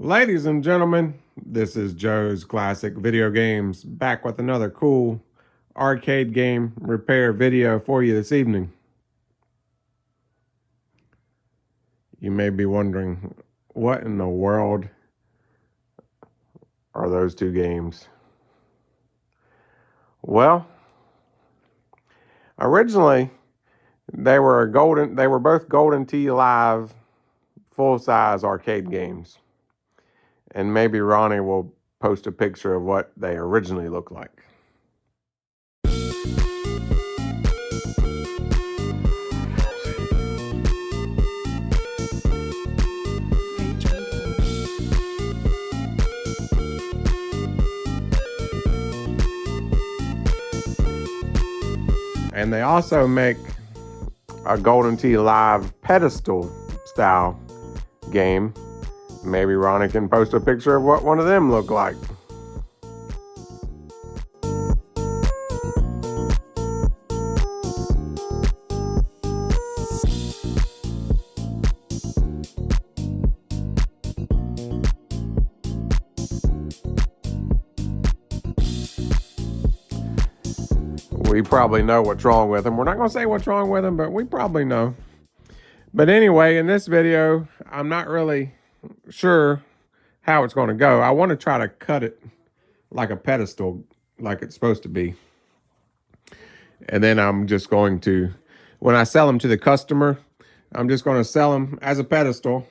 Ladies and gentlemen, this is Joe's Classic Video Games, back with another cool arcade game repair video for you this evening. You may be wondering, what in the world are those two games? Well, originally they were both Golden Tee Live full-size arcade games. And maybe Ronnie will post a picture of what they originally looked like. And they also make a Golden Tee Live Pedestal style game. Maybe Ronnie can post a picture of what one of them look like. We probably know what's wrong with them. We're not going to say what's wrong with them, but we probably know. But anyway, in this video, I'm not really sure how it's going to go. I want to try to cut it like a pedestal, like it's supposed to be. And then I'm just going to, when I sell them to the customer, I'm just going to sell them as a pedestal.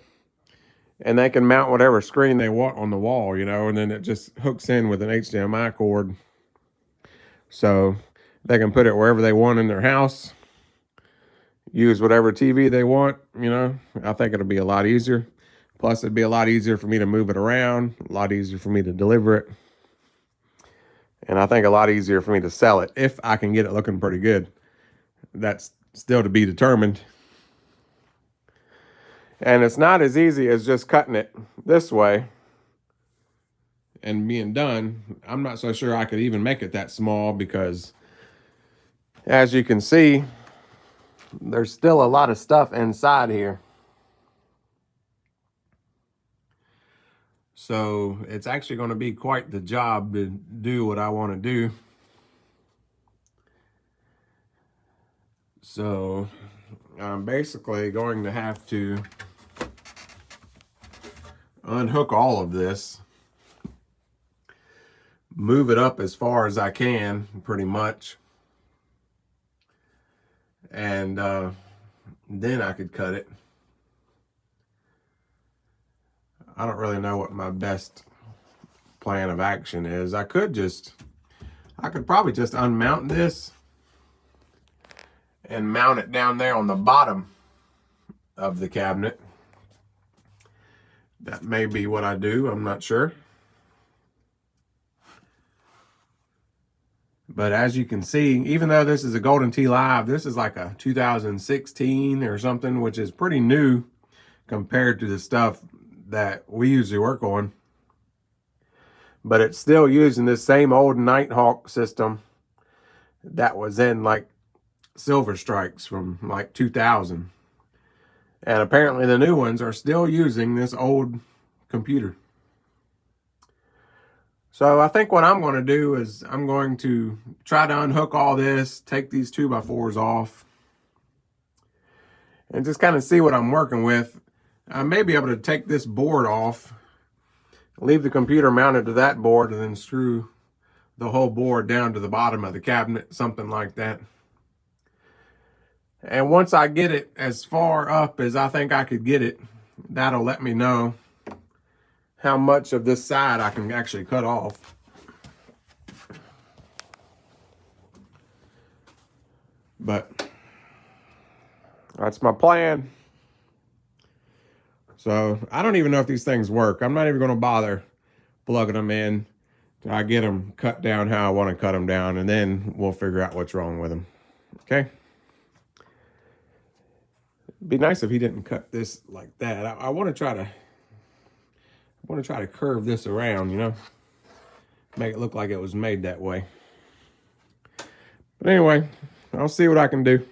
And they can mount whatever screen they want on the wall, you know, and then it just hooks in with an HDMI cord. So they can put it wherever they want in their house. Use whatever TV they want, you know. I think it'll be a lot easier. Plus, it'd be a lot easier for me to move it around, a lot easier for me to deliver it. And I think a lot easier for me to sell it if I can get it looking pretty good. That's still to be determined. And it's not as easy as just cutting it this way and being done. I'm not so sure I could even make it that small because, as you can see, there's still a lot of stuff inside here. So it's actually going to be quite the job to do what I want to do. So I'm basically going to have to unhook all of this, move it up as far as I can, pretty much. And then I could cut it. I don't really know what my best plan of action is. I could probably just unmount this and mount it down there on the bottom of the cabinet. That may be what I do, I'm not sure. But as you can see, even though this is a Golden Tee Live, this is like a 2016 or something, which is pretty new compared to the stuff that we usually work on. But it's still using this same old Nighthawk system that was in like Silver Strikes from like 2000. And apparently the new ones are still using this old computer. So I think what I'm going to do is I'm going to try to unhook all this, take these 2x4s off, and just kind of see what I'm working with. I may be able to take this board off, leave the computer mounted to that board, and then screw the whole board down to the bottom of the cabinet, something like that. And once I get it as far up as I think I could get it, that'll let me know how much of this side I can actually cut off. But that's my plan. So I don't even know if these things work. I'm not even going to bother plugging them in till I get them cut down how I want to cut them down, and then we'll figure out what's wrong with them. Okay? It'd be nice if he didn't cut this like that. I want to try to curve this around, you know, make it look like it was made that way. But anyway, I'll see what I can do.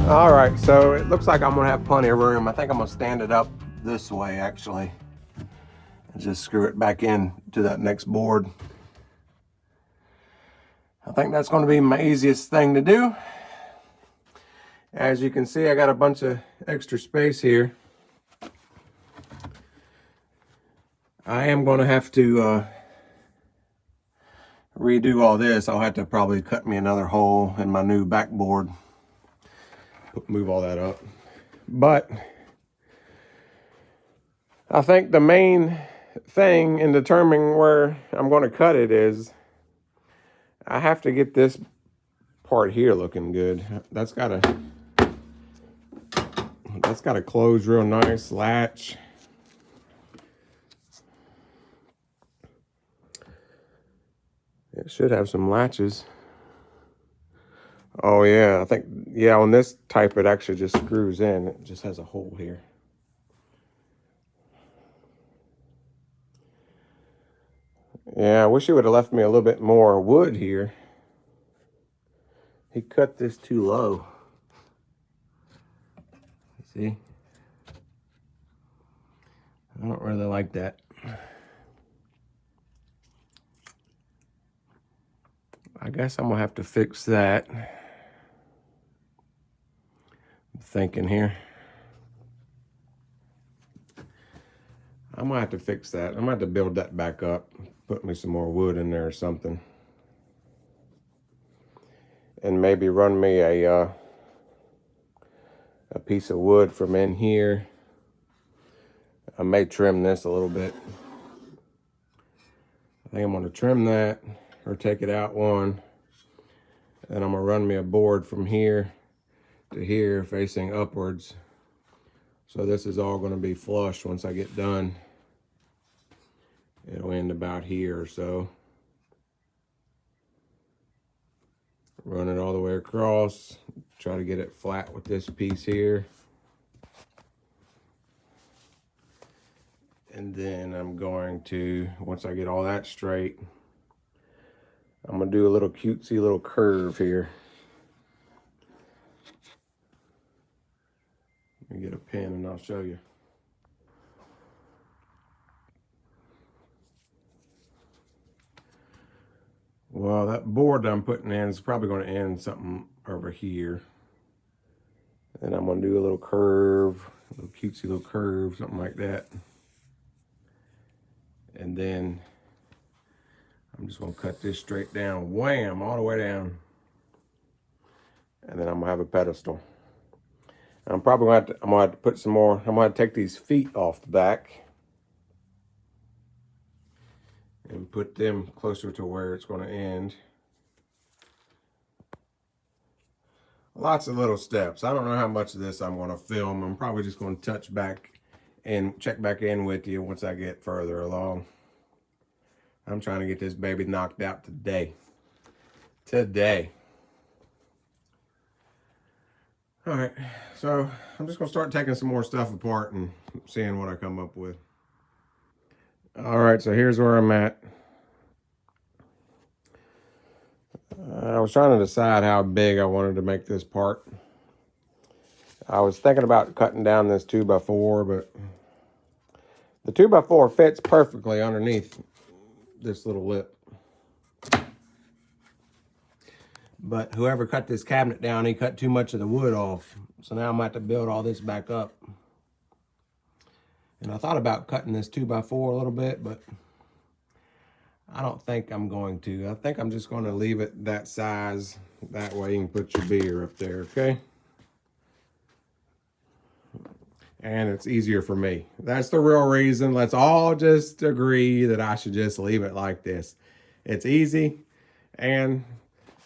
All right, so it looks like I'm gonna have plenty of room. I think I'm gonna stand it up this way actually, and just screw it back in to that next board. I think that's gonna be my easiest thing to do. As you can see, I got a bunch of extra space here. I am gonna have to redo all this. I'll have to probably cut me another hole in my new backboard. Move all that up. But I think the main thing in determining where I'm going to cut it is I have to get this part here looking good. That's got to close real nice, latch. It should have some latches. Oh yeah, I think, yeah, on this type it actually just screws in. It just has a hole here. Yeah, I wish he would have left me a little bit more wood here. He cut this too low. See? I don't really like that. I guess I'm gonna have to fix that. I'm thinking here. I'm gonna have to fix that. I'm gonna have to build that back up. Put me some more wood in there or something. And maybe run me a piece of wood from in here. I may trim this a little bit. I think I'm gonna trim that or take it out one. And I'm gonna run me a board from here to here facing upwards. So this is all gonna be flush once I get done. It'll end about here or so. Run it all the way across. Try to get it flat with this piece here. And then I'm going to, once I get all that straight, I'm gonna do a little cutesy little curve here. Let me get a pen and I'll show you. Well, that board that I'm putting in is probably going to end something over here. And I'm going to do a little curve, a little cutesy little curve, something like that. And then I'm just going to cut this straight down, wham, all the way down. And then I'm going to have a pedestal. I'm probably going to have to put some more, I'm going to take these feet off the back and put them closer to where it's going to end. Lots of little steps. I don't know how much of this I'm going to film. I'm probably just going to touch back and check back in with you once I get further along. I'm trying to get this baby knocked out today. All right, so I'm just going to start taking some more stuff apart and seeing what I come up with. All right, so here's where I'm at. I was trying to decide how big I wanted to make this part. I was thinking about cutting down this 2x4, but the 2x4 fits perfectly underneath this little lip. But whoever cut this cabinet down, he cut too much of the wood off. So now I'm going to have to build all this back up. And I thought about cutting this 2x4 a little bit, but I don't think I'm going to. I think I'm just going to leave it that size. That way you can put your beer up there, okay? And it's easier for me. That's the real reason. Let's all just agree that I should just leave it like this. It's easy, and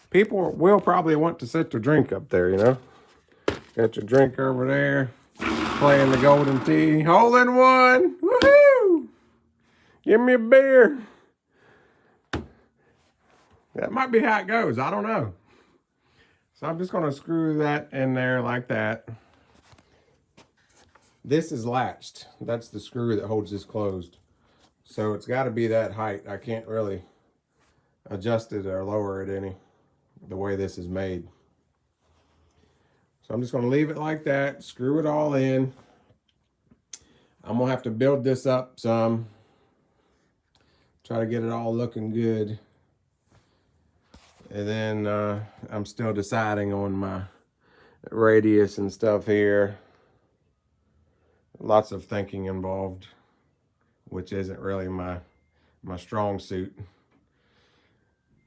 people will probably want to sit their drink up there, you know? Got your drink over there, playing the golden tee. Hole in one! Woohoo! Give me a beer. That might be how it goes. I don't know. So I'm just going to screw that in there like that. This is latched. That's the screw that holds this closed. So it's got to be that height. I can't really adjust it or lower it any, the way this is made. So I'm just going to leave it like that, screw it all in. I'm going to have to build this up some, try to get it all looking good. And then I'm still deciding on my radius and stuff here. Lots of thinking involved, which isn't really my strong suit.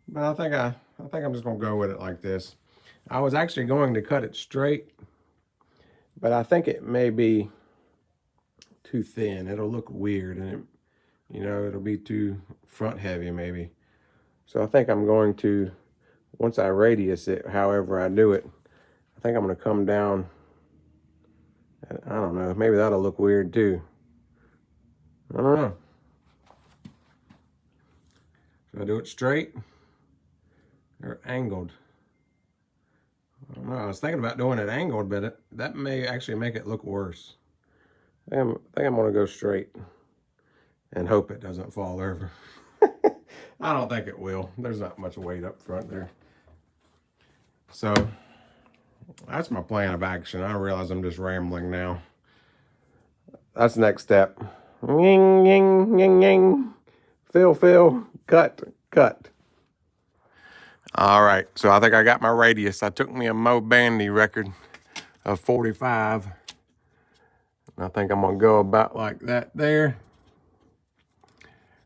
But I think I'm just gonna go with it like this. I was actually going to cut it straight, but I think it may be too thin. It'll look weird, and it'll be too front heavy maybe. So I think I'm going to, once I radius it, however I do it, I think I'm gonna come down. I don't know, maybe that'll look weird too. I don't know. Should I do it straight or angled? I don't know. I was thinking about doing it angled, but that may actually make it look worse. I think I'm gonna go straight and hope it doesn't fall over. I don't think it will. There's not much weight up front there. So that's my plan of action. I realize I'm just rambling now. That's the next step. Ying, ying, ying, ying. Fill, cut. All right, so I think I got my radius. I took me a Mo Bandy record of 45. And I think I'm gonna go about like that there.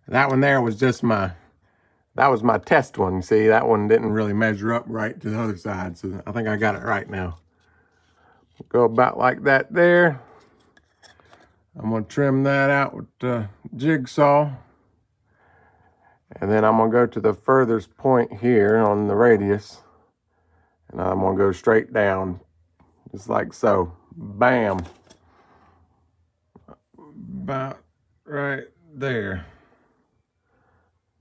That one there was just that was my test one. See, that one didn't really measure up right to the other side, so I think I got it right now. Go about like that there. I'm gonna trim that out with the jigsaw. And then I'm gonna go to the furthest point here on the radius. And I'm gonna go straight down, just like so. Bam. About right there.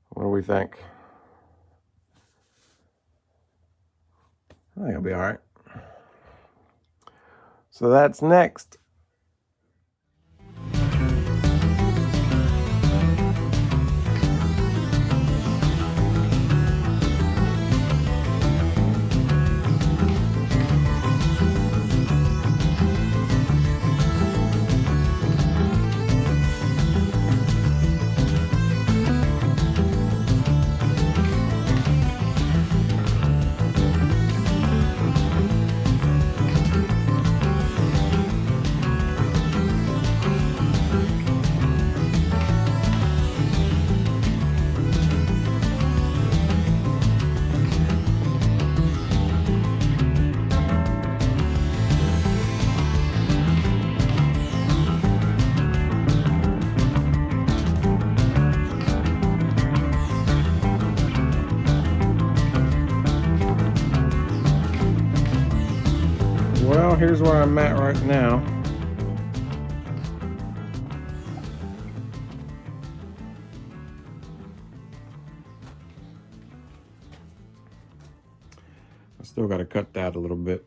What do we think? I think it'll be all right. So that's next. Well, here's where I'm at right now. I still got to cut that a little bit.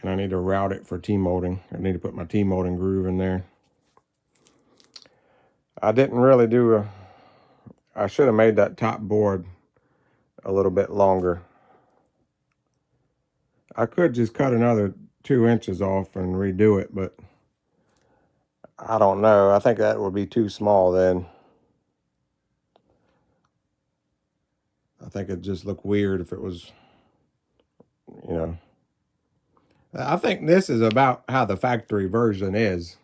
And I need to route it for T-molding. I need to put my T-molding groove in there. I didn't really do I should have made that top board a little bit longer. I could just cut another 2 inches off and redo it, but I don't know. I think that would be too small then. I think it'd just look weird if it was, I think this is about how the factory version is.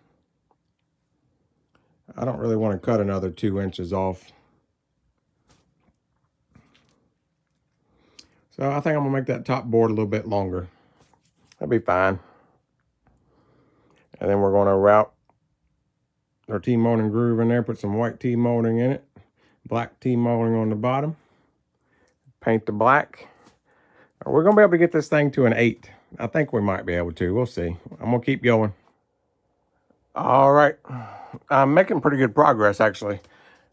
I don't really want to cut another 2 inches off. So I think I'm gonna make that top board a little bit longer. That'll be fine. And then we're gonna route our T-molding groove in there, put some white T-molding in it, black T-molding on the bottom, paint the black. We're gonna be able to get this thing to an 8. I think we might be able to, we'll see. I'm gonna keep going. All right, I'm making pretty good progress actually.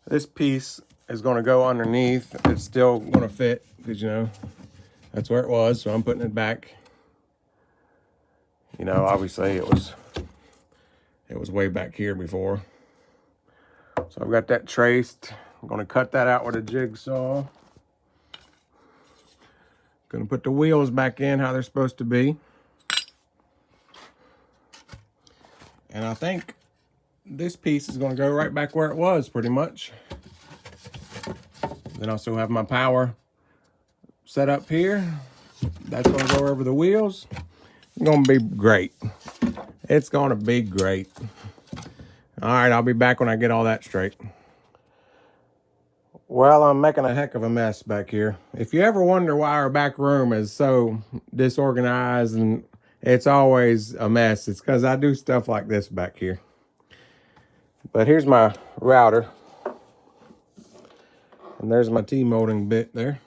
This piece is gonna go underneath. It's still gonna fit, because that's where it was, so I'm putting it back. Obviously it was way back here before. So I've got that traced. I'm gonna cut that out with a jigsaw. Gonna put the wheels back in how they're supposed to be. And I think this piece is gonna go right back where it was pretty much. Then I also have my power set up here. That's gonna go over the wheels. It's gonna be great. It's gonna be great. All right, I'll be back when I get all that straight. Well, I'm making a heck of a mess back here. If you ever wonder why our back room is so disorganized and it's always a mess, it's because I do stuff like this back here. But here's my router. And there's my T-molding bit there.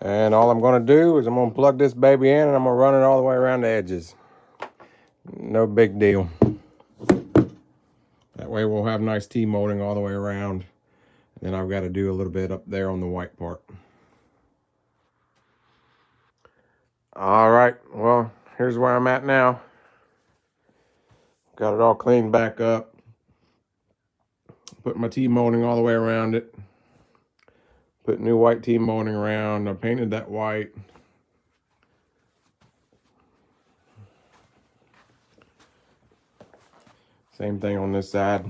And all I'm going to do is I'm going to plug this baby in and I'm going to run it all the way around the edges. No big deal. That way we'll have nice T-molding all the way around. And then I've got to do a little bit up there on the white part. All right, well, here's where I'm at now. Got it all cleaned back up. Put my T-molding all the way around it. Put new white T-molding around. I painted that white. Same thing on this side.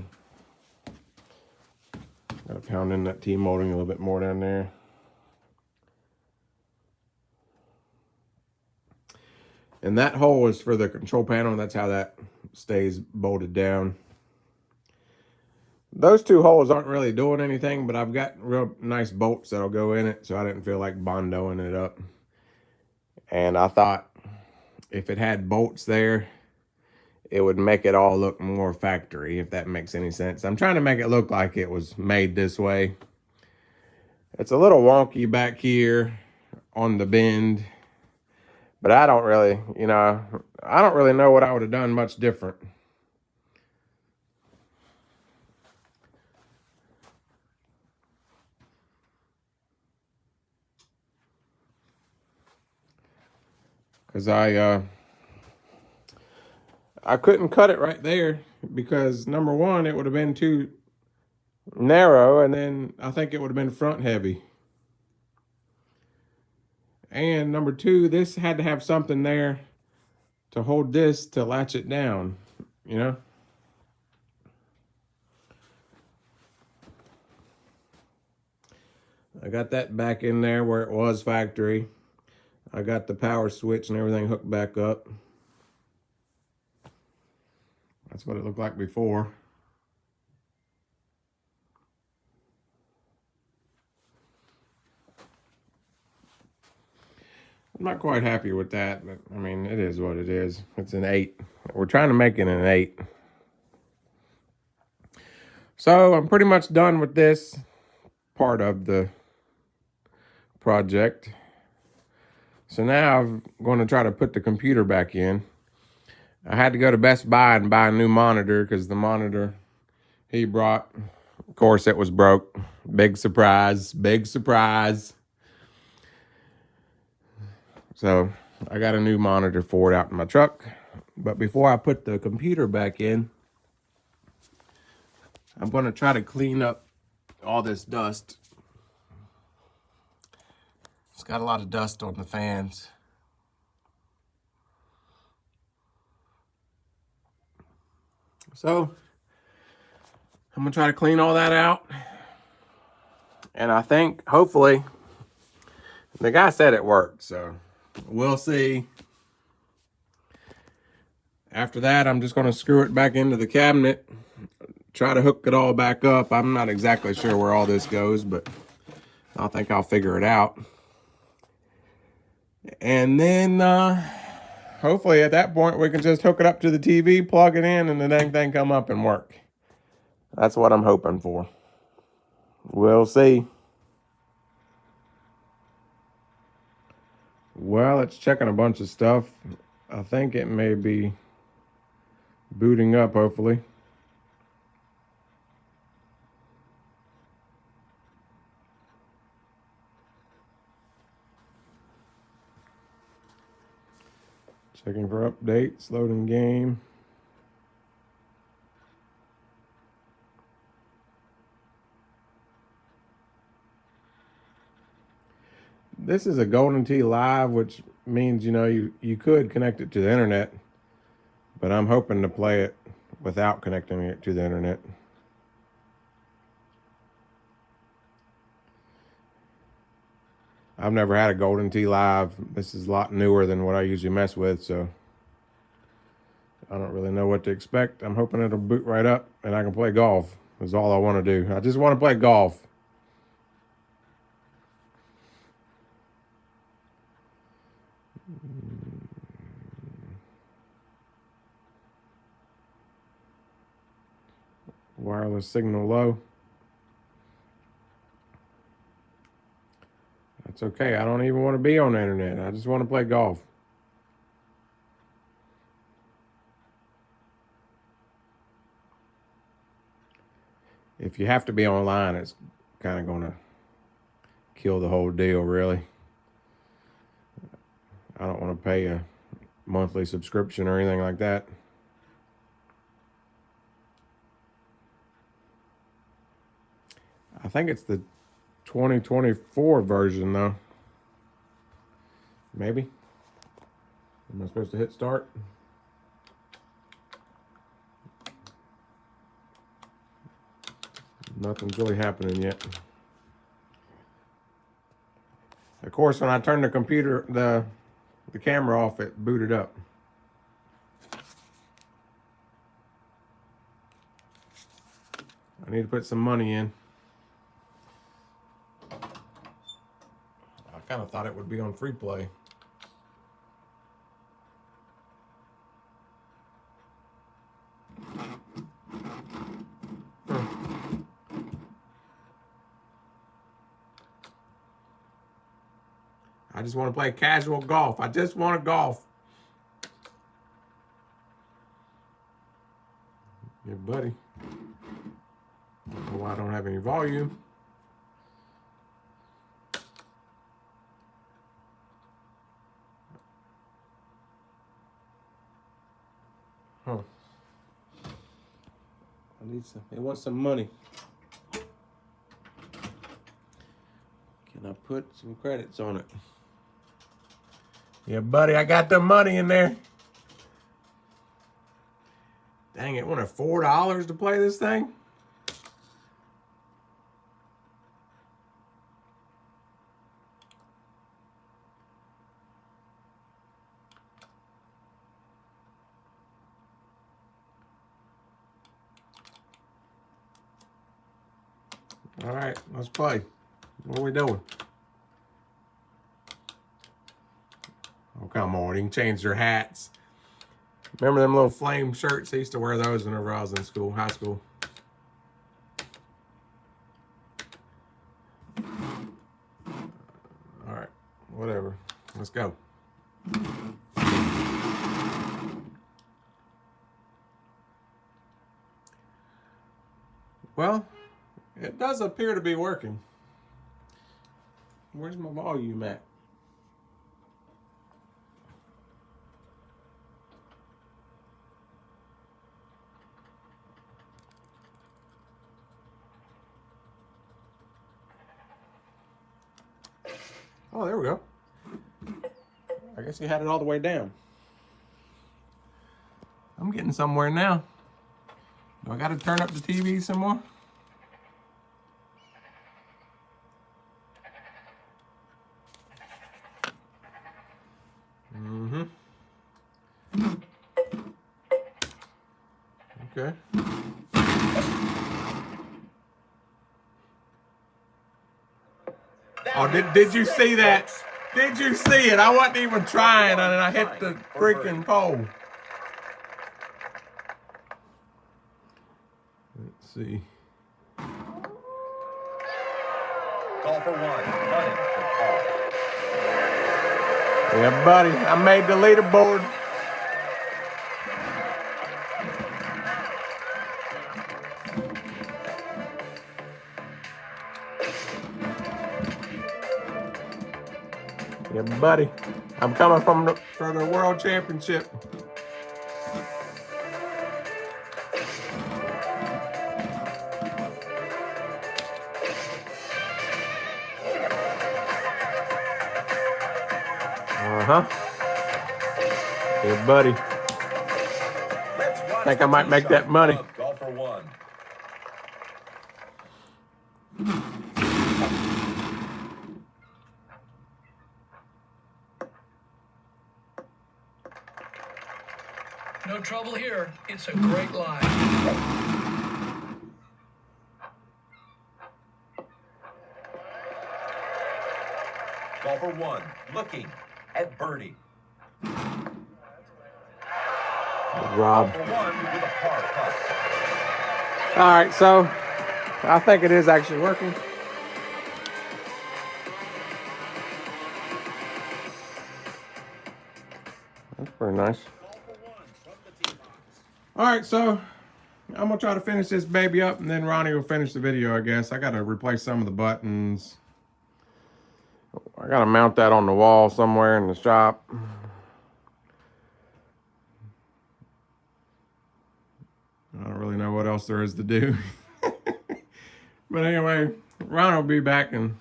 Gotta pound in that T-molding a little bit more down there. And that hole is for the control panel, and that's how that stays bolted down. Those two holes aren't really doing anything, but I've got real nice bolts that'll go in it, so I didn't feel like bondoing it up. And I thought if it had bolts there, it would make it all look more factory, if that makes any sense. I'm trying to make it look like it was made this way. It's a little wonky back here on the bend. But I don't really, I don't really know what I would have done much different. Because I couldn't cut it right there because, number one, it would have been too narrow, and then I think it would have been front heavy. And number two, this had to have something there to hold this to latch it down, I got that back in there where it was factory. I got the power switch and everything hooked back up. That's what it looked like before. I'm not quite happy with that, but I mean, it is what it is. It's an 8. We're trying to make it an 8. So I'm pretty much done with this part of the project. So now I'm going to try to put the computer back in. I had to go to Best Buy and buy a new monitor because the monitor he brought, of course, it was broke. Big surprise, big surprise. So I got a new monitor for it out in my truck. But before I put the computer back in, I'm going to try to clean up all this dust. It's got a lot of dust on the fans. So I'm going to try to clean all that out. And I think, hopefully, the guy said it worked, so we'll see. After that, I'm just going to screw it back into the cabinet, try to hook it all back up. I'm not exactly sure where all this goes, but I think I'll figure it out. And then, hopefully at that point, we can just hook it up to the TV, plug it in, and the dang thing come up and work. That's what I'm hoping for. We'll see. Well, it's checking a bunch of stuff. I think it may be booting up, hopefully. Checking for updates, loading game. This is a Golden Tee Live, which means, you know, you could connect it to the internet, but I'm hoping to play it without connecting it to the internet. I've never had a Golden Tee Live. This is a lot newer than what I usually mess with, so I don't really know what to expect. I'm hoping it'll boot right up and I can play golf. Is all I want to do. I just want to play golf. Wireless signal low. That's okay. I don't even want to be on the internet. I just want to play golf. If you have to be online, it's kind of going to kill the whole deal, really. I don't want to pay a monthly subscription or anything like that. I think it's the 2024 version, though. Maybe. Am I supposed to hit start? Nothing's really happening yet. Of course, when I turned the computer, the camera off, it booted up. I need to put some money in. I kind of thought it would be on free play. I just want to play casual golf. I just want to golf. Yeah, buddy. I don't know why I don't have any volume. Huh. I need some. It wants some money. Can I put some credits on it? Yeah, buddy, I got the money in there. Dang it, wanted $4 to play this thing? All right, let's play. What are we doing? Oh, come on, you can change their hats. Remember them little flame shirts? I used to wear those whenever I was in school, high school. All right, whatever. Let's go. Well, it does appear to be working. Where's my volume at? Oh, there we go. I guess you had it all the way down. I'm getting somewhere now. Do I got to turn up the TV some more? Okay. Oh, did you see that? Did you see it? I wasn't even trying, and I hit the freaking pole. Let's see. Call for one. Running for call. Yeah, buddy, I made the leaderboard. Yeah, buddy, I'm coming for the world championship. Hey, buddy. Let's watch Think the I might tee make shot that money. of golfer 1. No trouble here. It's a great line. Golfer 1 looking at birdie. Rob. Golfer 1 with a par putt. All right, so I think it is actually working. That's very nice. All right, so I'm gonna try to finish this baby up, and then Ronnie will finish the video, I guess. I gotta replace some of the buttons. I gotta mount that on the wall somewhere in the shop. I don't really know what else there is to do. But anyway, Ron will be back and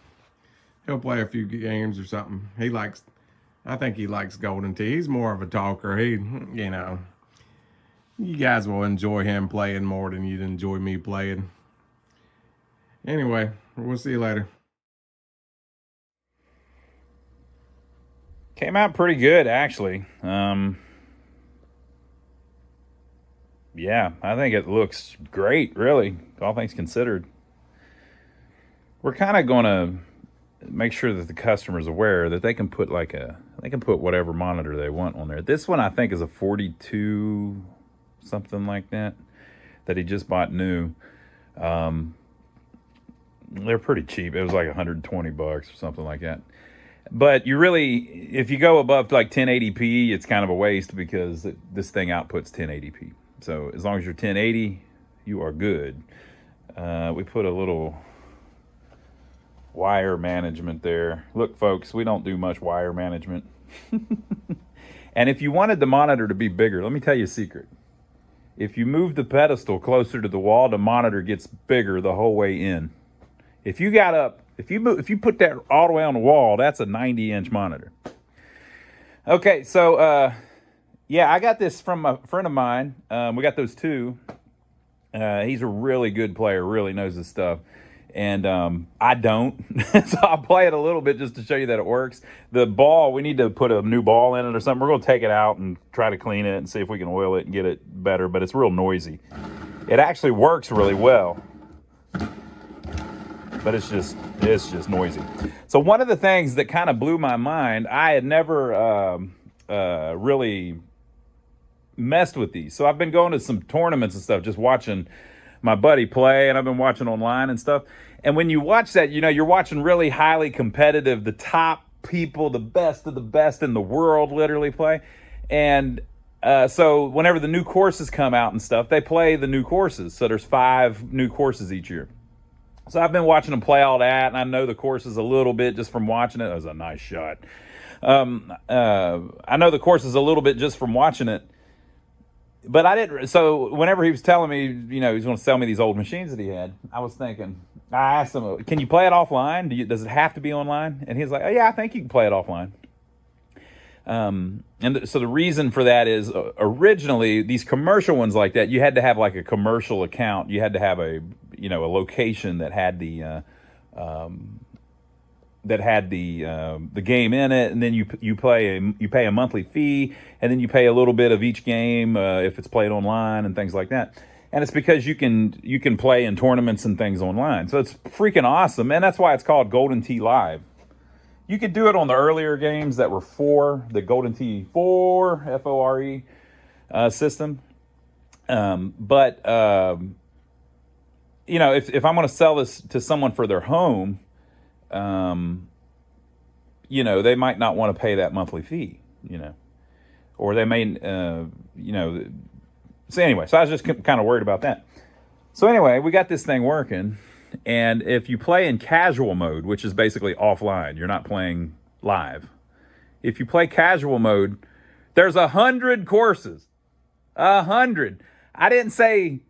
he'll play a few games or something. I think he likes Golden Tee. He's more of a talker. You guys will enjoy him playing more than you'd enjoy me playing. Anyway, we'll see you later. Came out pretty good, actually. Yeah, I think it looks great, really, all things considered. We're kind of going to make sure that the customer's aware that they can put whatever monitor they want on there. This one I think is a 42, something like that he just bought new. They're pretty cheap. It was like $120 or something like that. But you really, if you go above like 1080p, it's kind of a waste because this thing outputs 1080p. So as long as you're 1080, you are good. We put a little wire management there. Look, folks, we don't do much wire management. And if you wanted the monitor to be bigger, let me tell you a secret. If you move the pedestal closer to the wall, the monitor gets bigger the whole way in. If you put that all the way on the wall, that's a 90-inch monitor. Okay, so yeah, I got this from a friend of mine. We got those two. He's a really good player, really knows his stuff. And I don't. So I'll play it a little bit just to show you that it works. The ball, we need to put a new ball in it or something. We're going to take it out and try to clean it and see if we can oil it and get it better. But it's real noisy. It actually works really well. But it's just noisy. So one of the things that kind of blew my mind, I had never really messed with these. So I've been going to some tournaments and stuff, just watching my buddy play, and I've been watching online and stuff. And when you watch that, you're watching really highly competitive, the top people, the best of the best in the world literally play. And so whenever the new courses come out and stuff, they play the new courses. So there's 5 new courses each year. So I've been watching them play all that, and I know the courses a little bit just from watching it. That was a nice shot. I know the courses a little bit just from watching it. But I didn't. So whenever he was telling me, he was going to sell me these old machines that he had, I was thinking, I asked him, can you play it offline? Does it have to be online? And he's like, oh, yeah, I think you can play it offline. So the reason for that is originally these commercial ones like that, you had to have like a commercial account. You had to have a location that had the game in it, and then you pay a monthly fee, and then you pay a little bit of each game if it's played online and things like that. And it's because you can play in tournaments and things online. So it's freaking awesome, and that's why it's called Golden Tee Live. You could do it on the earlier games that were the Golden Tee 4 FORE system. But if I'm going to sell this to someone for their home, they might not want to pay that monthly fee, or they may, So anyway, so I was just kind of worried about that. So anyway, we got this thing working. And if you play in casual mode, which is basically offline, you're not playing live. If you play casual mode, there's 100 courses. 100. I didn't say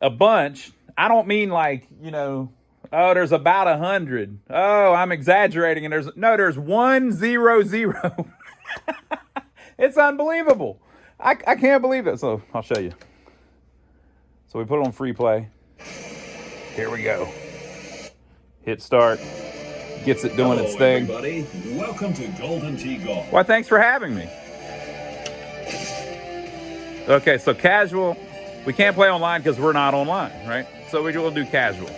a bunch. I don't mean like, there's about 100. Oh, I'm exaggerating. And there's 100. It's unbelievable. I can't believe it. So I'll show you. So we put it on free play. Here we go. Hit start. Gets it doing its thing. Everybody, welcome to Golden Tee Golf. Why, thanks for having me. Okay, so casual. We can't play online because we're not online, right? So we'll do casual.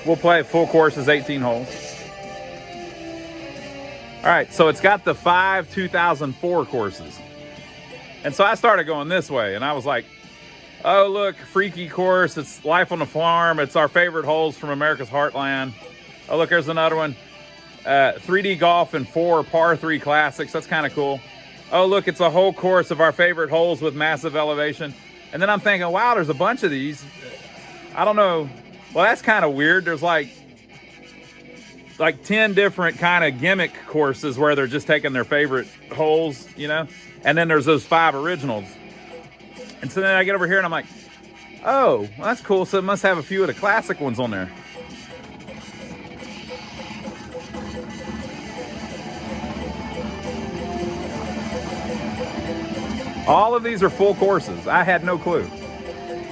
We'll play full courses, 18 holes. All right, so it's got the 5 2004 courses. And so I started going this way, and I was like, oh, look, freaky course. It's life on the farm. It's our favorite holes from America's Heartland. Oh, look, there's another one. 3D golf and 4 par 3 classics. That's kind of cool. Oh, look, it's a whole course of our favorite holes with massive elevation. And then I'm thinking, wow, there's a bunch of these. I don't know. Well, that's kind of weird. There's like 10 different kind of gimmick courses where they're just taking their favorite holes, you know? And then there's those 5 originals. And so then I get over here and I'm like, oh, well, that's cool. So it must have a few of the classic ones on there. All of these are full courses. I had no clue.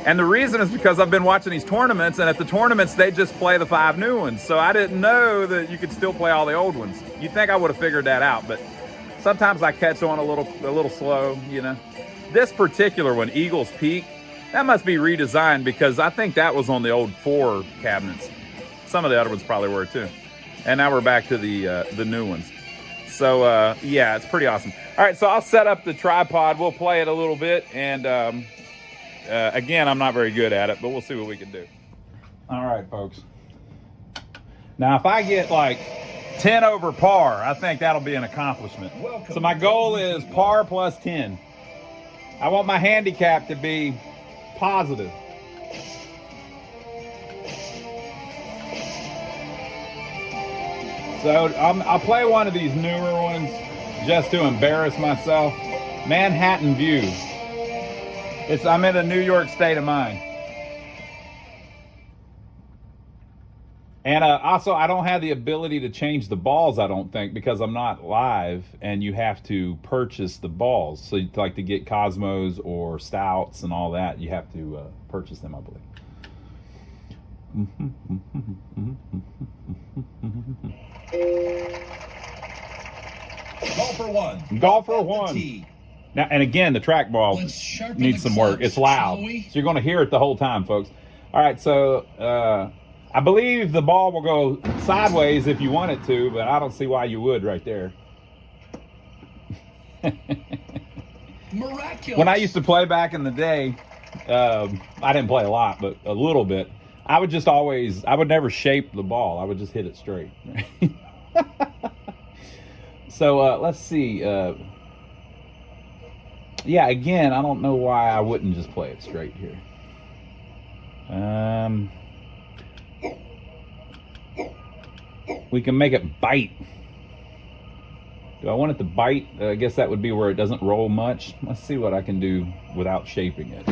And the reason is because I've been watching these tournaments, and at the tournaments, they just play the 5 new ones. So I didn't know that you could still play all the old ones. You'd think I would have figured that out, but sometimes I catch on a little slow, you know. This particular one, Eagles Peak, that must be redesigned because I think that was on the old 4 cabinets. Some of the other ones probably were too. And now we're back to the new ones. So yeah, it's pretty awesome. All right, so I'll set up the tripod. We'll play it a little bit, and again, I'm not very good at it, but we'll see what we can do. All right, folks. Now, if I get like 10 over par, I think that'll be an accomplishment. So my goal is par plus 10. I want my handicap to be positive. So I'll play one of these newer ones just to embarrass myself. Manhattan View. I'm in a New York state of mind. And also, I don't have the ability to change the balls, I don't think, because I'm not live, and you have to purchase the balls. So, like, to get Cosmos or Stouts and all that, you have to purchase them, I believe. Golf for one. Golf for one. Now, and again, the trackball needs some work. It's loud. So you're going to hear it the whole time, folks. All right, so I believe the ball will go sideways if you want it to, but I don't see why you would right there. Miraculous. When I used to play back in the day, I didn't play a lot, but a little bit. I would never shape the ball. I would just hit it straight. So let's see. Yeah, again, I don't know why I wouldn't just play it straight here. We can make it bite. Do I want it to bite? I guess that would be where it doesn't roll much. Let's see what I can do without shaping it.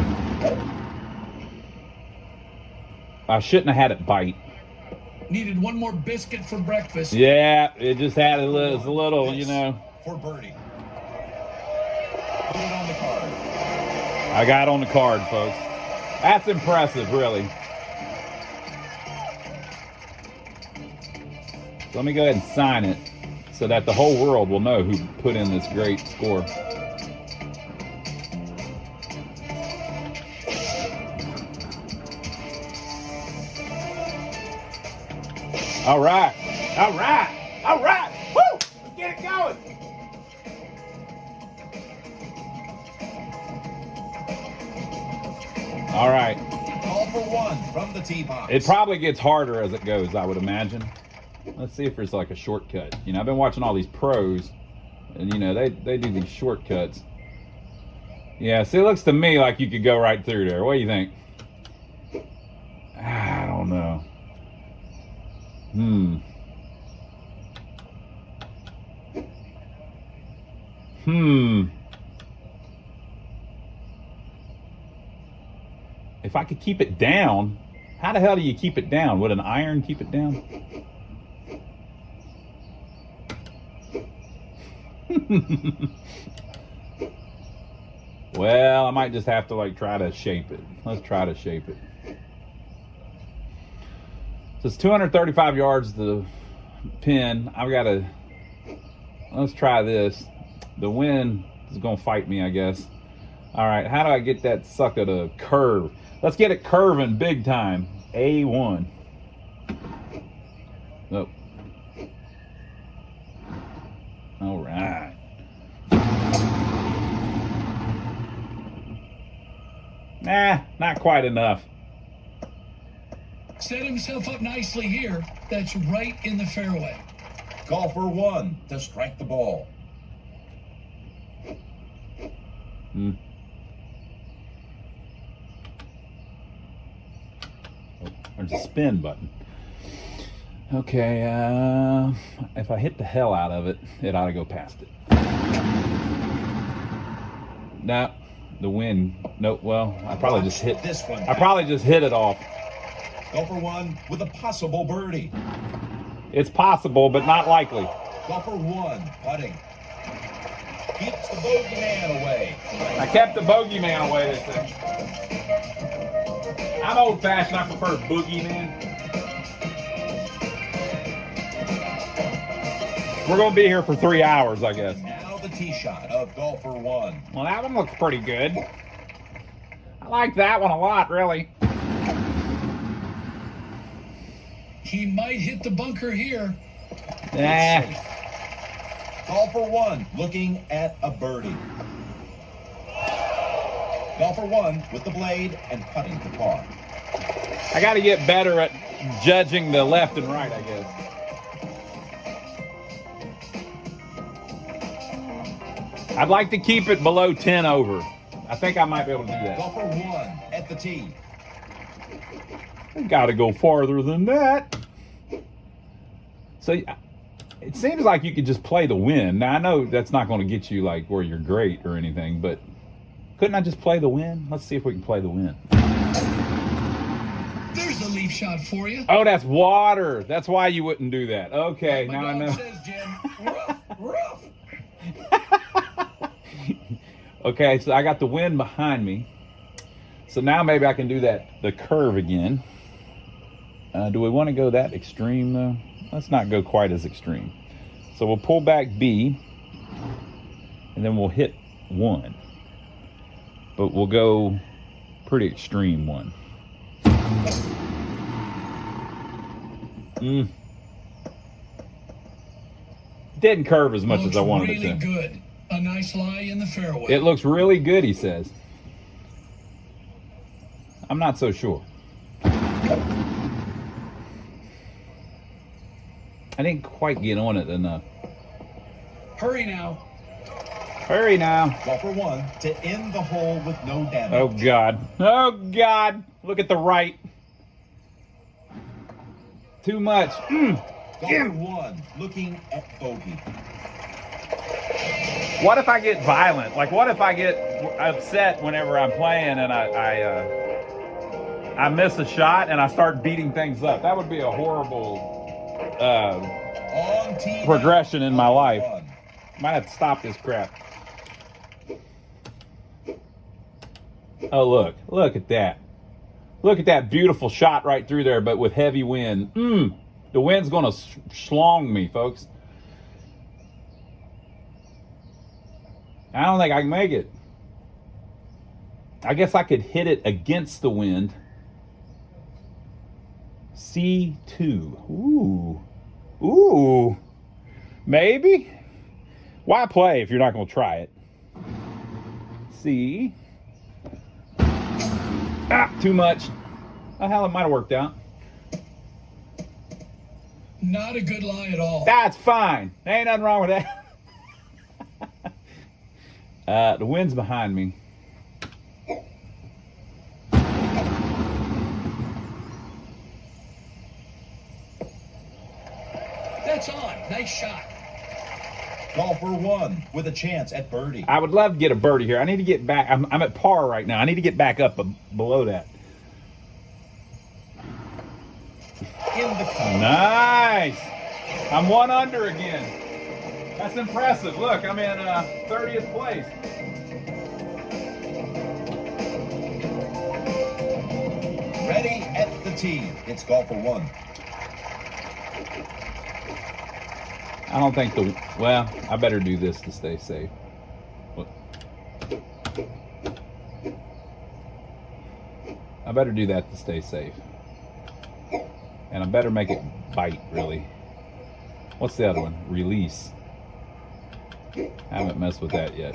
I shouldn't have had it bite. Needed one more biscuit for breakfast. Yeah, it just had a little, you know. For birdie. Put it on the card. I got on the card, folks. That's impressive, really. So let me go ahead and sign it so that the whole world will know who put in this great score. All right. All right. All right. Woo! Let's get it going. All right. Call for one from the tee box. It probably gets harder as it goes, I would imagine. Let's see if there's like a shortcut. You know, I've been watching all these pros, and you know, they do these shortcuts. Yeah, see, it looks to me like you could go right through there. What do you think? I don't know. If I could keep it down, how the hell do you keep it down? Would an iron keep it down? Well, I might just have to like try to shape it. Let's try to shape it. So it's 235 yards to the pin. I've got to, let's try this. The wind is going to fight me, I guess. All right, how do I get that sucker to curve? Let's get it curving big time. A1. Nope. All right. Nah, not quite enough. Set himself up nicely here. That's right in the fairway. Golfer 1 to strike the ball. Oh, there's a spin button. Okay, if I hit the hell out of it, it ought to go past it. No, the wind. Nope. Well, I probably just hit this one. I probably just hit it off. Golfer 1 with a possible birdie. It's possible, but not likely. Golfer 1 putting. Keeps the bogeyman away. I kept the bogeyman away this thing. I'm old-fashioned. I prefer boogeyman. We're going to be here for 3 hours, I guess. Now the tee shot of golfer 1. Well, that one looks pretty good. I like that one a lot, really. He might hit the bunker here. Nah. Golfer 1 looking at a birdie. Golfer 1 with the blade and putting to par. I got to get better at judging the left and right, I guess. I'd like to keep it below 10 over. I think I might be able to do that. Golfer 1 at the tee. Got to go farther than that. So it seems like you could just play the wind. Now I know that's not going to get you like where you're great or anything, but couldn't I just play the wind? Let's see if we can play the wind. There's a leaf shot for you. Oh, that's water. That's why you wouldn't do that. Okay, My now I dog know. says, Jim, rough. Okay, so I got the wind behind me. So now maybe I can do the curve again. Do we want to go that extreme though? Let's not go quite as extreme. So we'll pull back B, and then we'll hit 1. But we'll go pretty extreme 1. Didn't curve as much as I wanted really it to. Good. A nice lie in the fairway. It looks really good, he says. I'm not so sure. I didn't quite get on it enough. Hurry now. Hurry now. Golfer 1 to end the hole with no damage. Oh, God. Oh, God. Look at the right. Too much. Golfer 1 looking at bogey. What if I get violent? Like, what if I get upset whenever I'm playing and I miss a shot and I start beating things up? That would be a horrible On tee progression in my life. 1. Might have to stop this crap. Oh, look at that. Look at that beautiful shot right through there, but with heavy wind. The wind's going to schlong me, folks. I don't think I can make it. I guess I could hit it against the wind. C2. Ooh. Maybe? Why play if you're not going to try it? C. Too much. Oh, hell, it might have worked out. Not a good lie at all. That's fine. There ain't nothing wrong with that. The wind's behind me. That's on. Nice shot. Golfer 1 with a chance at birdie. I would love to get a birdie here. I need to get back. I'm at par right now. I need to get back up below that. In the cup. Nice. I'm 1 under again. That's impressive. Look, I'm in 30th place. Ready at the tee. It's golfer 1. I don't think well, I better do this to stay safe. I better do that to stay safe. And I better make it bite, really. What's the other one? Release. I haven't messed with that yet.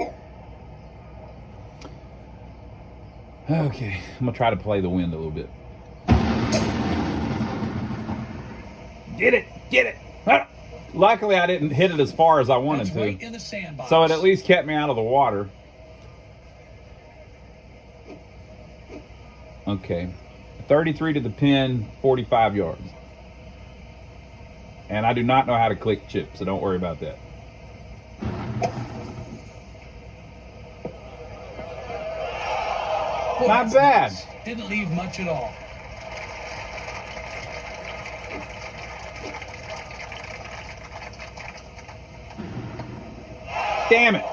Okay, I'm gonna try to play the wind a little bit. Get it! Get it! Ah! Luckily, I didn't hit it as far as I wanted That's right to. in the sandbox. So it at least kept me out of the water. Okay. 33 to the pin, 45 yards. And I do not know how to click chip, so don't worry about that. Boy, Not that's bad. nice. Didn't leave much at all. Damn it.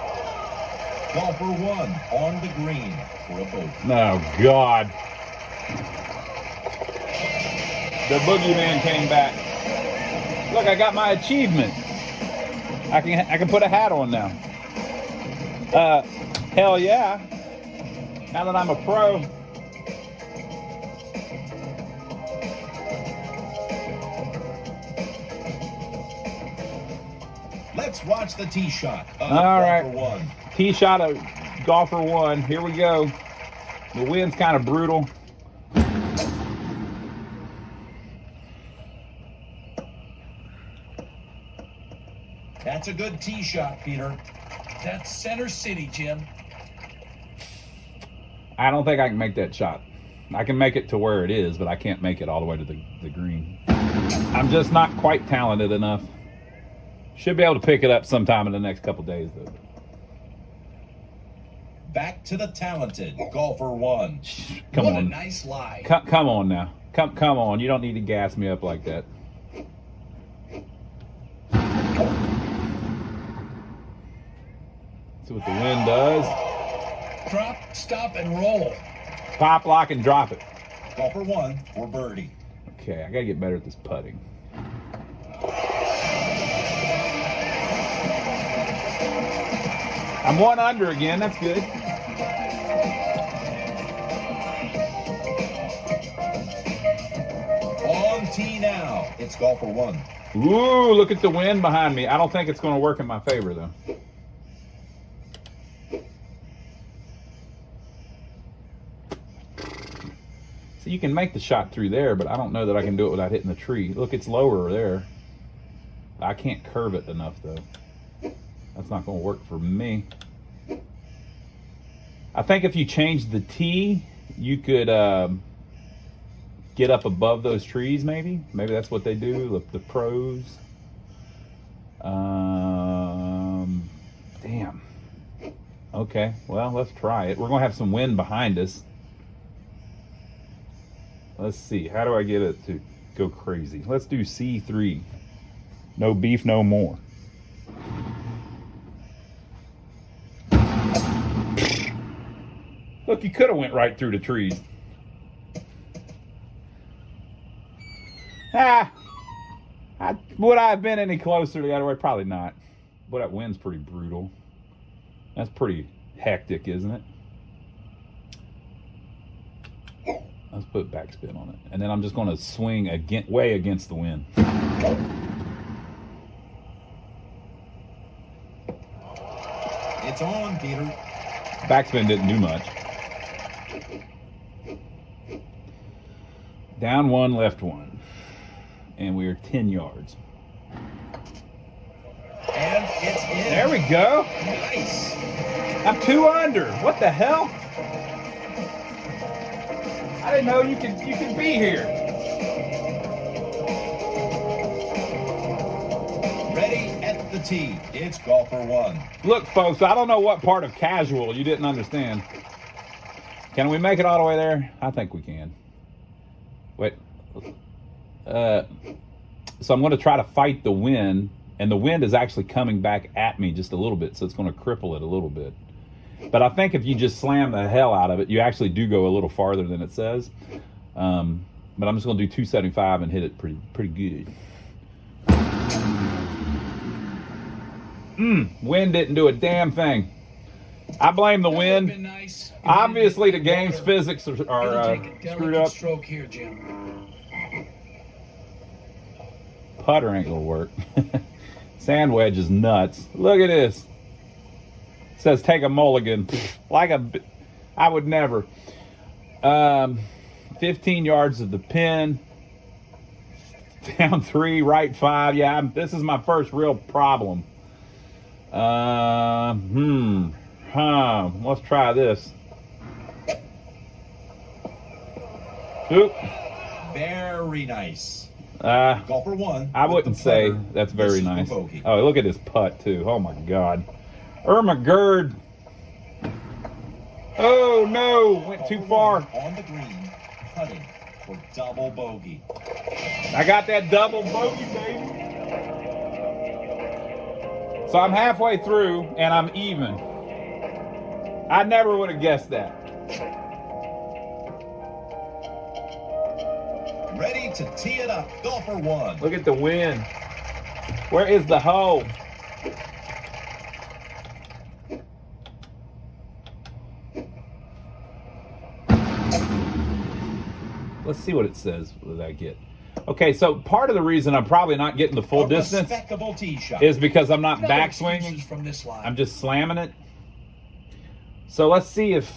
Golfer 1 on the green for a bogey. Oh, God. The boogeyman came back. Look, I got my achievement. I can put a hat on now. Hell yeah. Now that I'm a pro. Let's watch the tee shot of All right. golfer 1. Tee shot of golfer 1. Here we go. The wind's kind of brutal. That's a good tee shot, Peter. That's center city, Jim. I don't think I can make that shot. I can make it to where it is, but I can't make it all the way to the green. I'm just not quite talented enough. Should be able to pick it up sometime in the next couple days, though. Back to the talented golfer 1. Come what on. a nice lie. Come on now. Come on. You don't need to gas me up like that. See what the wind does. Drop, stop, and roll. Pop, lock, and drop it. Golfer 1 for birdie. Okay, I gotta get better at this putting. I'm 1 under again. That's good. On tee now. It's golfer 1. Ooh, look at the wind behind me. I don't think it's going to work in my favor, though. So you can make the shot through there, but I don't know that I can do it without hitting the tree. Look, it's lower there. I can't curve it enough, though. That's not going to work for me. I think if you change the tee, you could get up above those trees, maybe. Maybe that's what they do, the pros. Damn. Okay, well, let's try it. We're going to have some wind behind us. Let's see. How do I get it to go crazy? Let's do C3. No beef, no more. Look, you could have went right through the trees. Would I have been any closer to the other way? Probably not. But that wind's pretty brutal. That's pretty hectic, isn't it? Let's put backspin on it. And then I'm just going to swing way against the wind. It's on, Peter. Backspin didn't do much. Down 1, left 1. And we are 10 yards. And it's in. There we go. Nice. I'm 2 under. What the hell? I didn't know you could be here. Ready at the tee. It's golfer 1. Look, folks, I don't know what part of casual you didn't understand. Can we make it all the way there? I think we can. Wait. So I'm going to try to fight the wind And the wind is actually coming back at me just a little bit, so it's going to cripple it a little bit. But I think if you just slam the hell out of it, you actually do go a little farther than it says. But I'm just going to do 275 and hit it pretty good. Wind didn't do a damn thing. I blame the wind. Nice. Obviously, the game's physics are screwed up. Stroke here, Jim. Putter ain't gonna work. Sand wedge is nuts. Look at this. It says take a mulligan. I would never. 15 yards of the pin. Down 3, right 5. Yeah, this is my first real problem. Let's try this. Oop. Very nice. Golfer 1. I wouldn't say that's very nice. Oh, look at this putt too. Oh my God. Irma Gerd. Oh no, went too far. On the green, putting for double bogey. I got that double bogey, baby. So I'm halfway through and I'm even. I never would have guessed that. Ready to tee it up, golfer 1. Look at the wind. Where is the hole? Let's see what it says. What did I get? Okay, so part of the reason I'm probably not getting the full distance Respectable tee shot. is because I'm not No backswinging. excuses from this line. I'm just slamming it. So let's see if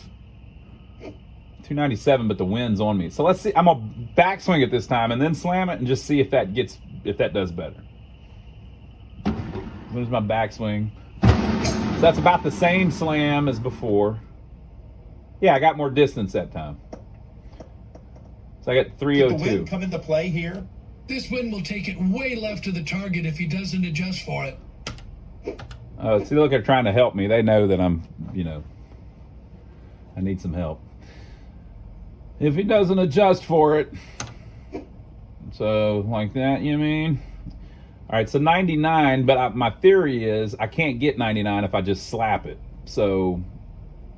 297, but the wind's on me. So let's see. I'm gonna backswing it this time and then slam it and just see if that does better. There's my backswing. So that's about the same slam as before. Yeah, I got more distance that time. So I got Did 302. the wind come into play here? This wind will take it way left of the target if he doesn't adjust for it. See, look, they're trying to help me. They know that I'm, I need some help. If he doesn't adjust for it. So, like that, you mean? All right, so 99, but my theory is I can't get 99 if I just slap it. So,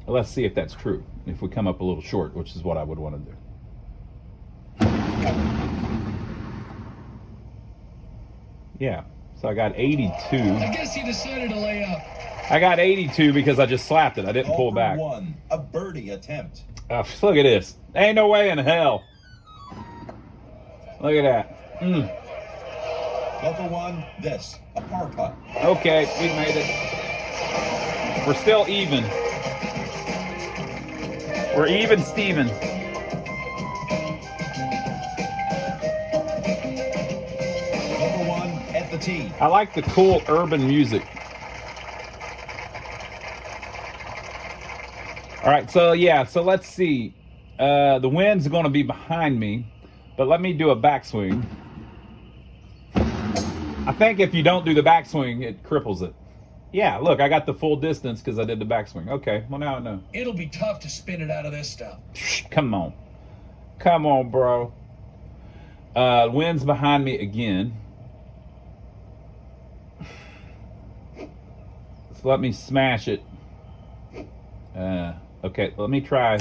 let's see if that's true. If we come up a little short, which is what I would want to do. Yeah, so I got 82. I guess he decided to lay up. I got 82 because I just slapped it. I didn't pull Golfer back. 1, a birdie attempt. Look at this. Ain't no way in hell. Look at that. Golfer 1, this, a par putt. Okay, we made it. We're still even. We're even, Steven. Golfer 1 at the tee. I like the cool urban music. All right, so let's see. The wind's going to be behind me, but let me do a backswing. I think if you don't do the backswing, it cripples it. Yeah, look, I got the full distance because I did the backswing. Okay, well, now I know. It'll be tough to spin it out of this stuff. Come on. Come on, bro. Wind's behind me again. So let me smash it. Okay, let me try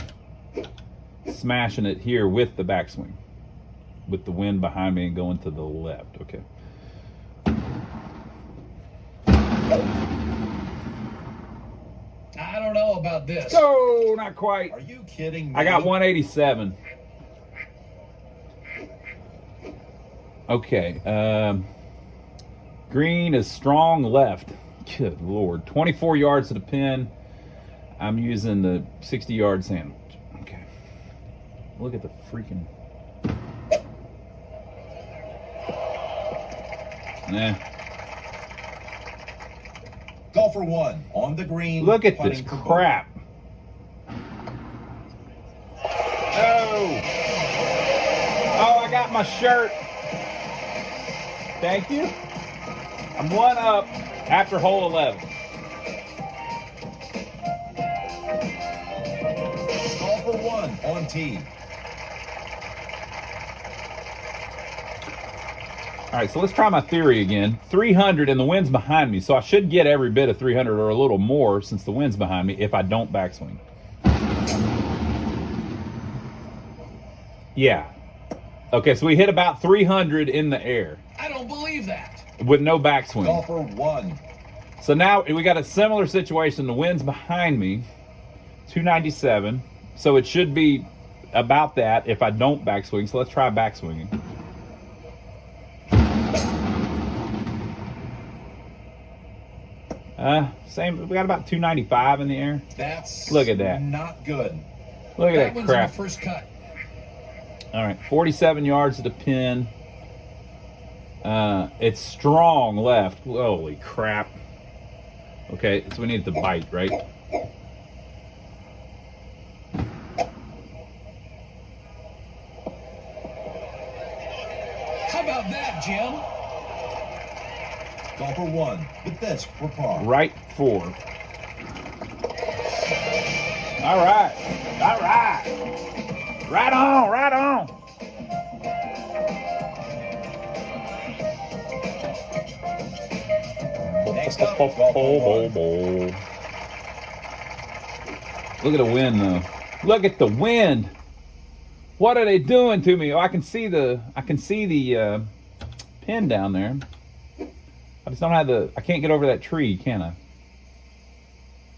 smashing it here with the backswing. With the wind behind me and going to the left. Okay. I don't know about this. Oh, not quite. Are you kidding me? I got 187. Okay. Green is strong left. Good Lord. 24 yards to the pin. I'm using the 60-yard sandwich. Okay. Look at the freaking... Nah. Golfer 1 on the green. Look at this putting for crap. Oh. Oh, I got my shirt. Thank you. I'm 1 up after hole 11. Golfer 1 on tee. All All right, so let's try my theory again. 300 and the wind's behind me, so I should get every bit of 300 or a little more since the wind's behind me if I don't backswing. Yeah. Okay, so we hit about 300 in the air I don't believe that. with no backswing. Golfer 1. So now we got a similar situation. The wind's behind me, 297. So it should be about that if I don't backswing. So let's try backswinging. Same. We got about 295 in the air. That's Look at that. not good. Look at That that one's crap. in the first cut. All right, 47 yards to the pin. It's strong left. Holy crap. Okay, so we need to bite, right? How about that, Jim? Golfer 1 with this for par. Right 4. All right. All right. Right on, right on. Next up, golfer 1. Look at the wind, though. Look at the wind. What are they doing to me? Oh, I can see the pin down there. I just don't have I can't get over that tree, can I?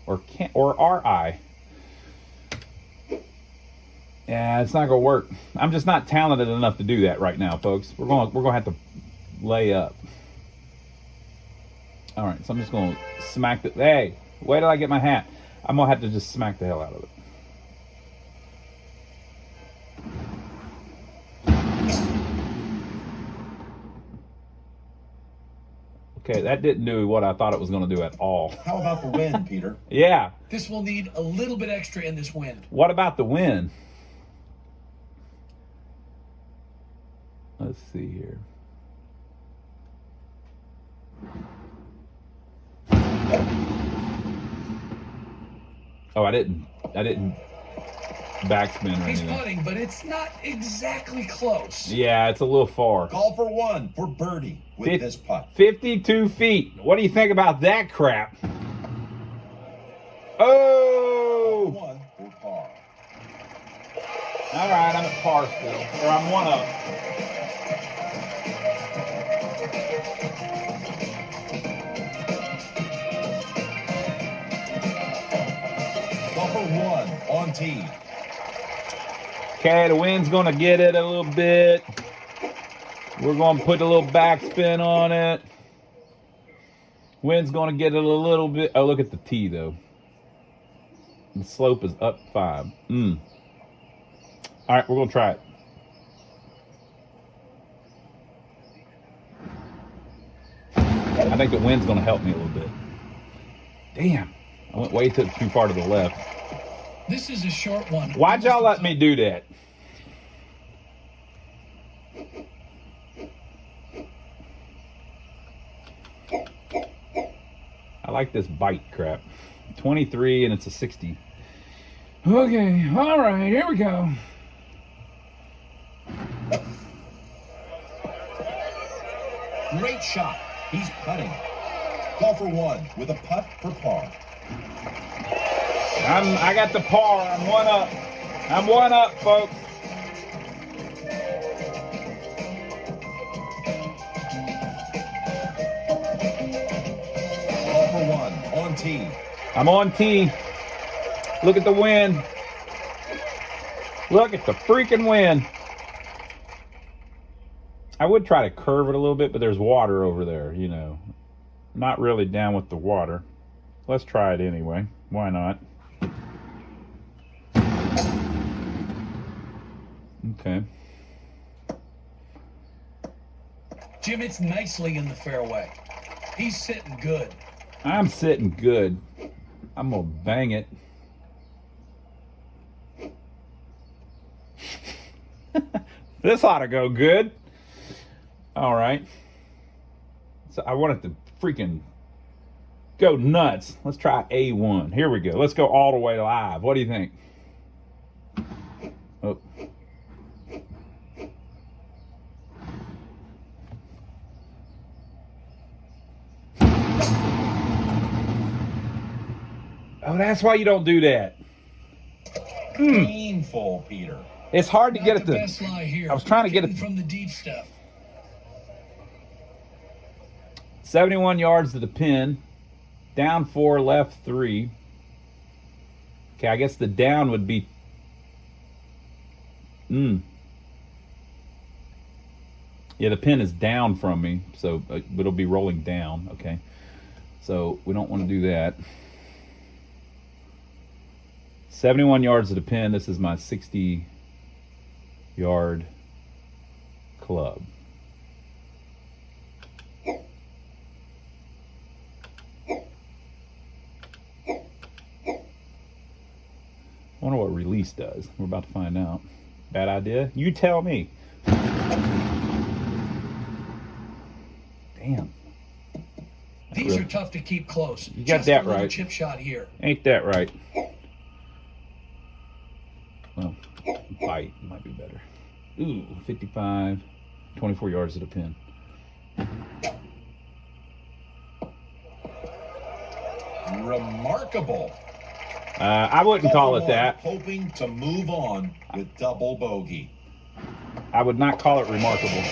Or are I? Yeah, it's not gonna work. I'm just not talented enough to do that right now, folks. We're gonna have to lay up. All right, so I'm just gonna smack the. Hey, wait till I get my hat. I'm gonna have to just smack the hell out of it. Okay, that didn't do what I thought it was going to do at all. How about the wind, Peter? Yeah. This will need a little bit extra in this wind. What about the wind? Let's see here. Oh, I didn't backspin or He's anything. putting, but it's not exactly close. Yeah, it's a little far. Golfer 1 for birdie with this putt. 52 feet. What do you think about that crap? Oh! 1 for par. All right, I'm at par still. Or I'm 1 up. Golfer 1 on tee. Okay, the wind's gonna get it a little bit. We're gonna put a little backspin on it. Wind's gonna get it a little bit. Oh, look at the tee though. The slope is up 5. All right, we're gonna try it. I think the wind's gonna help me a little bit. Damn, I went way too far to the left. This is a short one. Why'd y'all let me do that? I like this bite crap. 23 and it's a 60. Okay, all right, here we go. Great shot. He's putting. Golfer 1 with a putt for par. I got the par. I'm 1 up. I'm 1 up, folks. Golfer 1 on tee. I'm on tee. Look at the wind. Look at the freaking wind. I would try to curve it a little bit, but there's water over there, you know. Not really down with the water. Let's try it anyway. Why not? Okay. Jim, it's nicely in the fairway. He's sitting good. I'm sitting good. I'm gonna bang it. This ought to go good. All right. So I want it to freaking go nuts. Let's try A1. Here we go. Let's go all the way live. What do you think? Oh. Oh, that's why you don't do that. Painful, Peter. It's hard to Not get at the the... best lie here. I was trying to get Getting it from the deep stuff. 71 yards to the pin. Down 4, left 3. Okay, I guess the down would be... Yeah, the pin is down from me, so it'll be rolling down. Okay, so we don't want to do that. 71 yards to the pin. This is my 60-yard club. I wonder what release does. We're about to find out. Bad idea? You tell me. Damn. These are tough to keep close. You got Just that a little right. chip shot here. Ain't that right? Well, bite might be better. Ooh, 55, 24 yards to the pin. Remarkable. I wouldn't call it Golfer one that. hoping to move on with double bogey. I would not call it remarkable.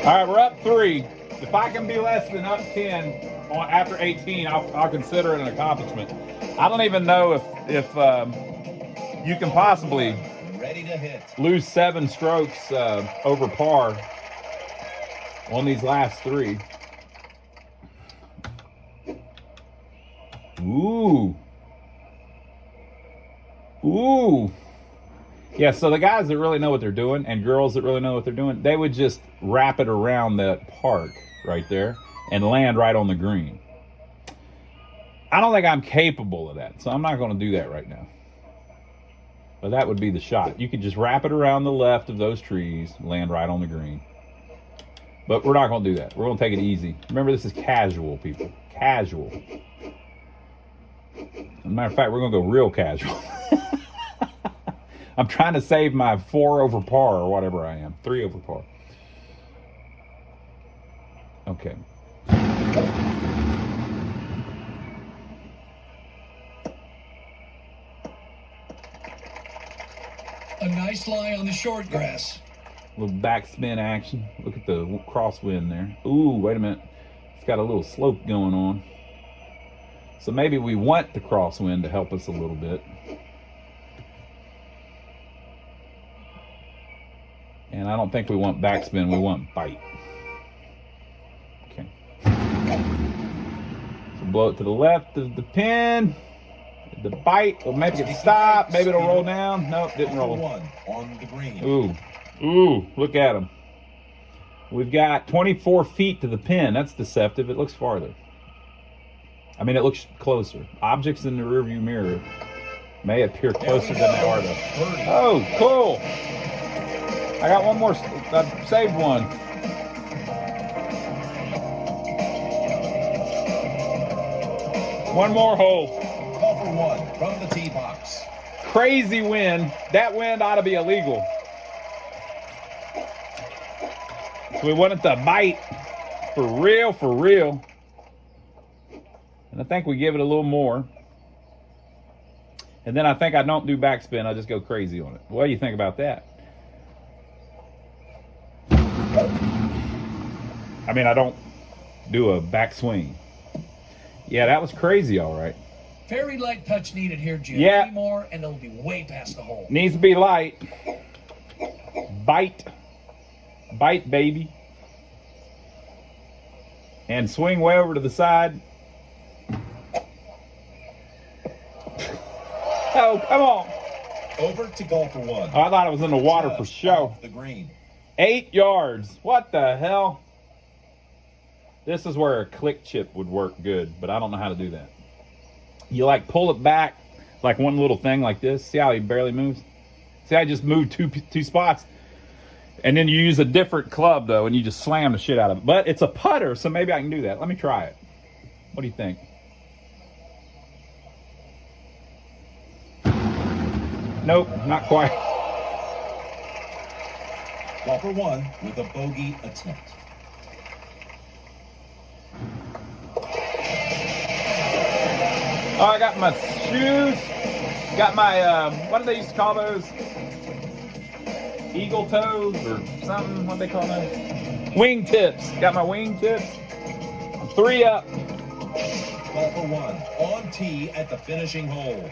All right, we're up 3. If I can be less than up 10 on after 18, I'll consider it an accomplishment. I don't even know if you can possibly Ready to hit. lose 7 strokes over par on these last 3. Ooh. Ooh. Yeah, so the guys that really know what they're doing and girls that really know what they're doing, they would just wrap it around that park right there and land right on the green. I don't think I'm capable of that, so I'm not going to do that right now. But that would be the shot. You could just wrap it around the left of those trees, land right on the green. But we're not going to do that. We're going to take it easy. Remember, this is casual, people. Casual. As a matter of fact, we're going to go real casual. I'm trying to save my 4 over par or whatever I am. 3 over par. Okay. A nice lie on the short grass. A little backspin action. Look at the crosswind there. Ooh, wait a minute. It's got a little slope going on. So maybe we want the crosswind to help us a little bit. And I don't think we want backspin, we want bite. Okay. So blow it to the left of the pin. The bite, will maybe it stop, maybe it'll roll down. Nope, didn't roll. One on the green. Ooh, look at them. We've got 24 feet to the pin. That's deceptive. It looks farther. I mean, it looks closer. Objects in the rearview mirror may appear closer than they are though. Oh, cool. I got one more. I saved one. One more hole. Call for one from the tee box. Crazy wind. That wind ought to be illegal. So we want it to bite for real, for real. And I think we give it a little more. And then I think I don't do backspin. I just go crazy on it. What do you think about that? I mean, I don't do a backswing. Yeah, that was crazy, all right. Very light touch needed here, Jim. Yeah. Any more, and it'll be way past the hole. Needs to be light. Bite. Bite, baby. And swing way over to the side. Oh, come on. Over to golfer one. Oh, I thought it was in the water Just for show. off the green. 8 yards. What the hell? This is where a click chip would work good, but I don't know how to do that. You like pull it back like one little thing like this. See how he barely moves? See, I just moved two spots. And then you use a different club though, and you just slam the shit out of it. But it's a putter, so maybe I can do that. Let me try it. What do you think? Nope, not quite. Golfer one with a bogey attempt. Oh, I got my shoes. Got my, what do they used to call those? Eagle toes or something? What do they call those? Wing tips. Got my wing tips. I'm 3 up. Call for one. On tee at the finishing hole.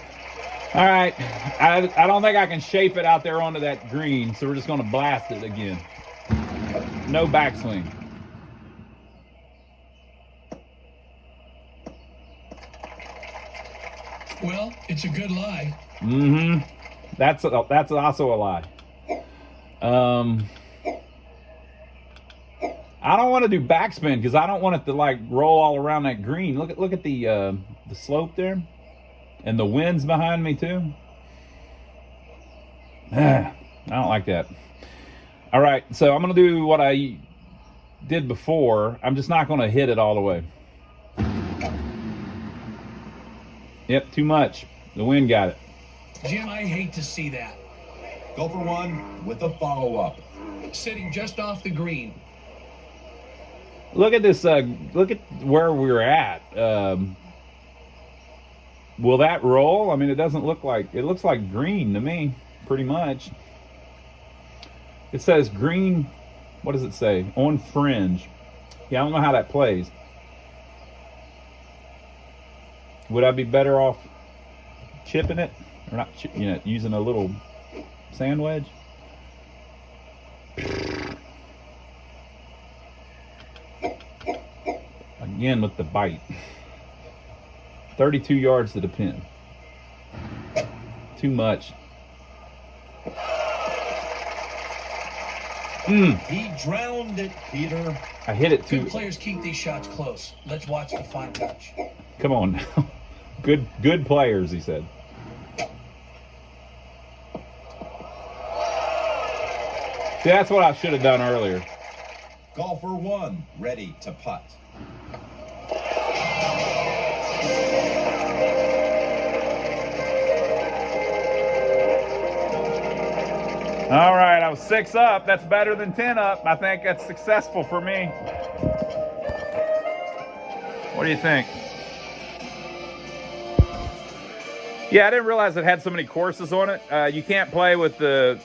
All right. I don't think I can shape it out there onto that green, so we're just going to blast it again. No backswing. Well, it's a good lie. Mm-hmm. That's also a lie. I don't want to do backspin because I don't want it to like roll all around that green. Look at the slope there, and the wind's behind me too. I don't like that. All right, so I'm gonna do what I did before. I'm just not gonna hit it all the way. Yep, too much. The wind got it. Jim, I hate to see that. Go for one with a follow-up. Sitting just off the green. Look at this. Look at where we're at. Will that roll? I mean, it doesn't look like. It looks like green to me, pretty much. It says green. What does it say? On fringe. Yeah, I don't know how that plays. Would I be better off chipping it, or not? Using a little sand wedge. Again with the bite. 32 yards to the pin. Too much. He drowned it, Peter. I hit it too. Good players keep these shots close. Let's watch the final touch. Come on now. Good players, he said. See, that's what I should have done earlier. Golfer one, ready to putt. All right, I was 6 up. That's better than 10 up. I think that's successful for me. What do you think? Yeah, I didn't realize it had so many courses on it. You can't play with the...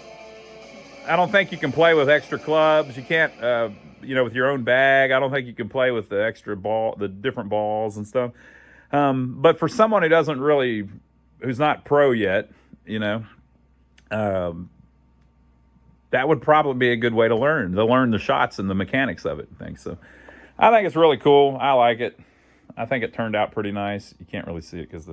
I don't think you can play with extra clubs. You can't, with your own bag. I don't think you can play with the extra ball, the different balls and stuff. But for someone who's not pro yet, that would probably be a good way to learn the shots and the mechanics of it and things. So I think it's really cool. I like it. I think it turned out pretty nice. You can't really see it because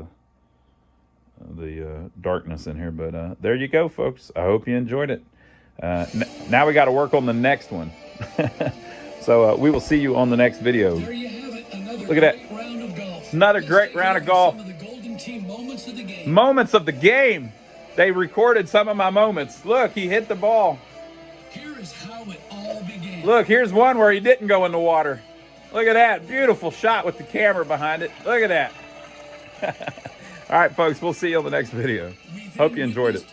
the darkness in here, but there you go, folks. I hope you enjoyed it. Now we got to work on the next one. So we will see you on the next video. There you have it. Look at that. Round of golf. Another great round of golf. Some of the Golden Team moments of the game. Moments of the game. They recorded some of my moments. Look, he hit the ball. Here is how it all began. Look, here's one where he didn't go in the water. Look at that. Beautiful shot with the camera behind it. Look at that. All right, folks, we'll see you on the next video. Hope you enjoyed it.